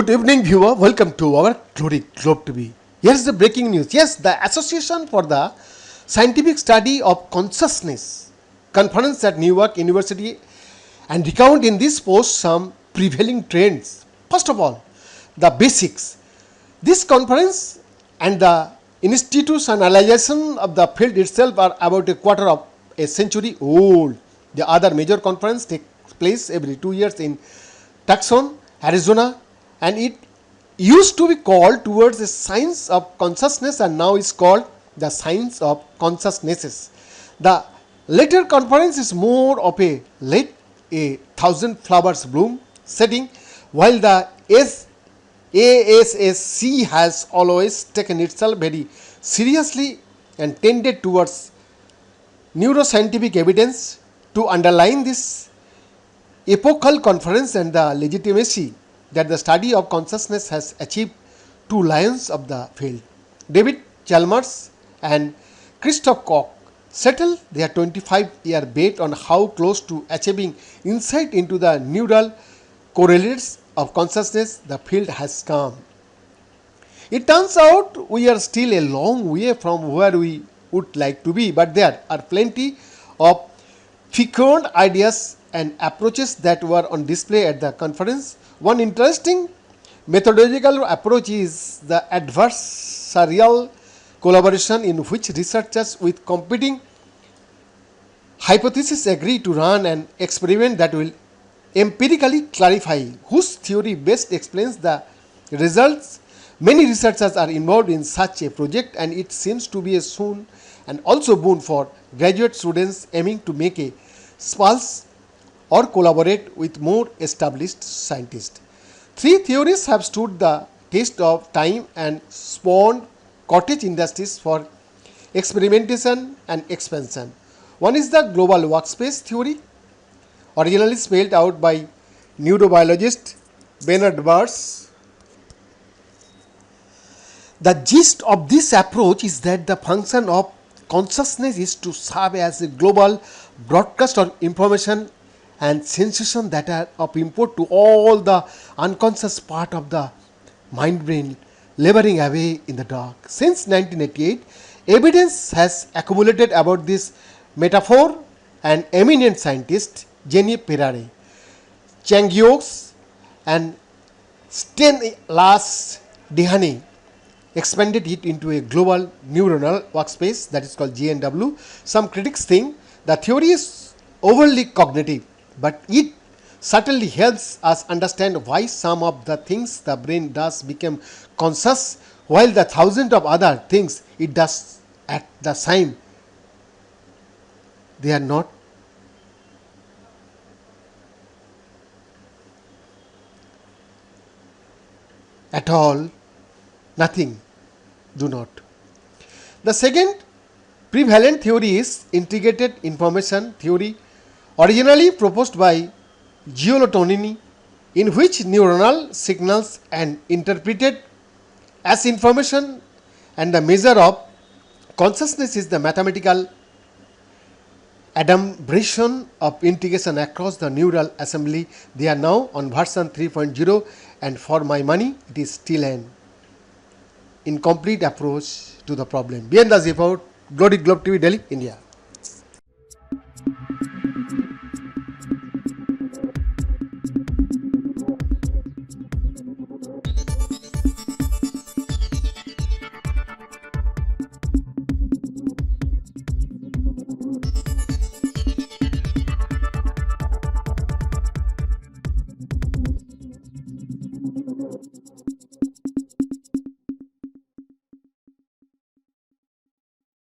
Good evening, viewer. Welcome to our Glory Globe TV. Here's the breaking news. Yes, the Association for the Scientific Study of Consciousness conference at New York University and recount in this post some prevailing trends. First of all, the basics. This conference and the institutionalization of the field itself are about a quarter of a century old. The other major conference takes place every 2 years in Tucson, Arizona, and it used to be called towards the science of consciousness and now is called the science of consciousnesses. The later conference is more of a let a thousand flowers bloom setting, while the ASSC has always taken itself very seriously and tended towards neuroscientific evidence to underline this epochal conference and the legitimacy that the study of consciousness has achieved. Two lions of the field, David Chalmers and Christoph Koch, settled their 25-year bet on how close to achieving insight into the neural correlates of consciousness the field has come. It turns out we are still a long way from where we would like to be, but there are plenty of fecund ideas and approaches that were on display at the conference. One interesting methodological approach is the adversarial collaboration, in which researchers with competing hypotheses agree to run an experiment that will empirically clarify whose theory best explains the results. Many researchers are involved in such a project, and it seems to be a soon and also boon for graduate students aiming to make a pulse or collaborate with more established scientists. Three theories have stood the test of time and spawned cottage industries for experimentation and expansion. One is the global workspace theory, originally spelled out by neurobiologist Bernard Baars. The gist of this approach is that the function of consciousness is to serve as a global broadcast of information and sensation that are of import to all the unconscious part of the mind brain laboring away in the dark. Since 1988, evidence has accumulated about this metaphor, and eminent scientists Jenny Perare, Chang Yox, and Stanislas Dehaene expanded it into a global neuronal workspace that is called GNW. Some critics think the theory is overly cognitive, but it certainly helps us understand why some of the things the brain does become conscious, while the thousands of other things it does at the same they are not. At all, nothing, do not. The second prevalent theory is integrated information theory, originally proposed by Giulio, in which neuronal signals are interpreted as information and the measure of consciousness is the mathematical adumbration of integration across the neural assembly. They are now on version 3.0, and for my money it is still an incomplete approach to the problem. Beyond the report, Glory Globe TV, Delhi, India.